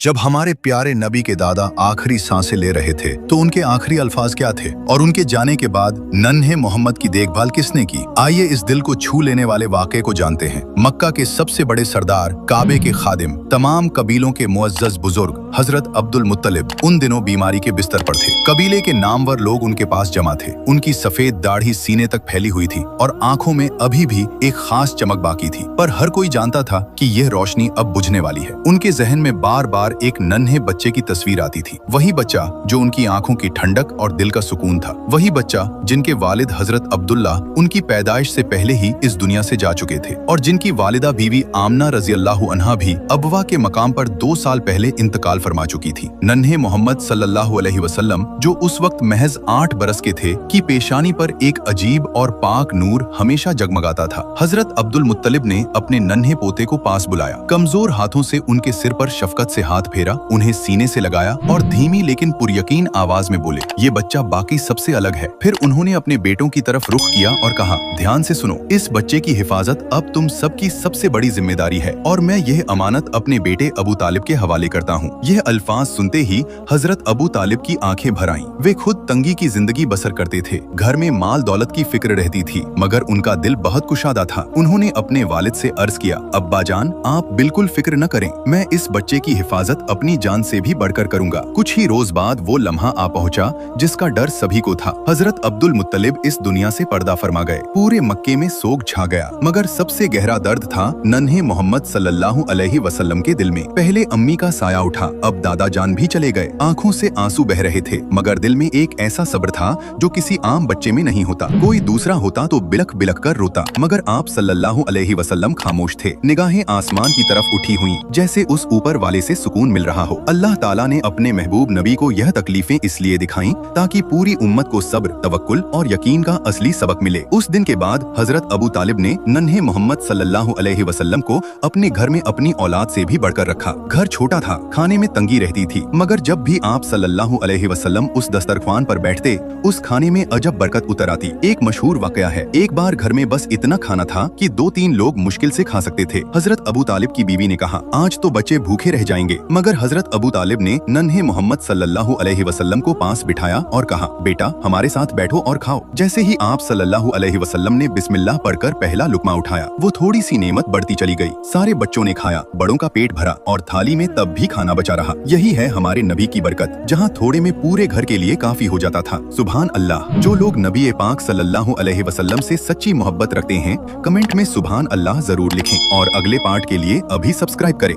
जब हमारे प्यारे नबी के दादा आखिरी सांसें ले रहे थे तो उनके आखिरी अल्फाज क्या थे और उनके जाने के बाद नन्हे मोहम्मद की देखभाल किसने की। आइए इस दिल को छू लेने वाले वाक़े को जानते हैं। मक्का के सबसे बड़े सरदार, काबे के खादिम, तमाम कबीलों के मुअज़्ज़ज़ बुजुर्ग हजरत अब्दुल मुत्तलिब उन दिनों बीमारी के बिस्तर पर थे। कबीले के नामवर लोग उनके पास जमा थे। उनकी सफेद दाढ़ी सीने तक फैली हुई थी और आंखों में अभी भी एक खास चमक बाकी थी, पर हर कोई जानता था कि यह रोशनी अब बुझने वाली है। उनके जहन में बार बार एक नन्हे बच्चे की तस्वीर आती थी। वही बच्चा जो उनकी आंखों की ठंडक और दिल का सुकून था। वही बच्चा जिनके वालिद हजरत अब्दुल्ला उनकी पैदाइश से पहले ही इस दुनिया से जा चुके थे और जिनकी वालिदा बीवी आमना रज़ी अल्लाहु अन्हा भी अबवा के मकाम पर 2 साल पहले इंतकाल फरमा चुकी थी। नन्हे मोहम्मद सल्लल्लाहु अलैहि वसल्लम, जो उस वक्त महज 8 बरस के थे, की पेशानी पर एक अजीब और पाक नूर हमेशा जगमगाता था। हजरत अब्दुल मुत्तलिब ने अपने नन्हे पोते को पास बुलाया, कमजोर हाथों से उनके सिर पर शफकत से हाथ फेरा, उन्हें सीने से लगाया और धीमी लेकिन पुरयकीन आवाज में बोले, ये बच्चा बाकी सबसे अलग है। फिर उन्होंने अपने बेटों की तरफ रुख किया और कहा, ध्यान से सुनो, इस बच्चे की हिफाजत अब तुम सबकी सबसे बड़ी जिम्मेदारी है और मैं यह अमानत अपने बेटे अबू तालिब के हवाले करता हूँ। यह अल्फाज सुनते ही हजरत अबू तालिब की आंखें भर आईं। वे खुद तंगी की जिंदगी बसर करते थे। घर में माल दौलत की फिक्र रहती थी, मगर उनका दिल बहुत कुशादा था। उन्होंने अपने वालिद से अर्ज किया, अब्बा जान, आप बिल्कुल फिक्र न करें, मैं इस बच्चे की हिफाजत अपनी जान से भी बढ़कर करूंगा। कुछ ही रोज बाद वो लम्हा आ पहुंचा जिसका डर सभी को था। हजरत अब्दुल मुत्तलिब इस दुनिया से पर्दा फरमा गए। पूरे मक्के में सोग छा गया, मगर सबसे गहरा दर्द था नन्हे मोहम्मद सल्लल्लाहु अलैहि वसल्लम के दिल में। पहले अम्मी का साया उठा, अब दादा जान भी चले गए। आंखों से आंसू बह रहे थे, मगर दिल में एक ऐसा सब्र था जो किसी आम बच्चे में नहीं होता। कोई दूसरा होता तो बिलख बिलख कर रोता, मगर आप सल्लल्लाहु अलैहि वसल्लम खामोश थे। निगाहें आसमान की तरफ उठी हुई, जैसे उस ऊपर वाले से सुकून मिल रहा हो। अल्लाह ताला ने अपने महबूब नबी को यह तकलीफें इसलिए दिखाईं ताकि पूरी उम्मत को सब्र, तवक्कुल और यकीन का असली सबक मिले। उस दिन के बाद हजरत अबू तालिब ने नन्हे मोहम्मद सल्लल्लाहु अलैहि वसल्लम को अपने घर में अपनी औलाद से भी बढ़कर रखा। घर छोटा था, खाने में तंगी रहती थी, मगर जब भी आप सल्लल्लाहु अलैहि वसल्लम उस दस्तरख्वान पर बैठते, उस खाने में अजब बरकत उतर आती। एक मशहूर वाकया है, एक बार घर में बस इतना खाना था कि 2-3 लोग मुश्किल से खा सकते थे। हजरत अबू तालिब की बीवी ने कहा, आज तो बच्चे भूखे रह जाएंगे, मगर हजरत अबू तालिब ने नन्हे मोहम्मद सल्लल्लाहु अलैहि वसल्लम को पास बिठाया और कहा, बेटा हमारे साथ बैठो और खाओ। जैसे ही आप सल्लल्लाहु अलैहि वसल्लम ने बिस्मिल्लाह पढ़कर पहला लुकमा उठाया, वो थोड़ी सी नेमत बढ़ती चली गई। सारे बच्चों ने खाया, बड़ों का पेट भरा और थाली में तब भी खाना बचा रहा। यही है हमारे नबी की बरकत, जहाँ थोड़े में पूरे घर के लिए काफी हो जाता था। सुभान अल्लाह। जो लोग नबी पाक सल्लल्लाहु अलैहि वसल्लम से सच्ची मोहब्बत रखते हैं, कमेंट में सुभान अल्लाह जरूर लिखें और अगले पार्ट के लिए अभी सब्सक्राइब करें।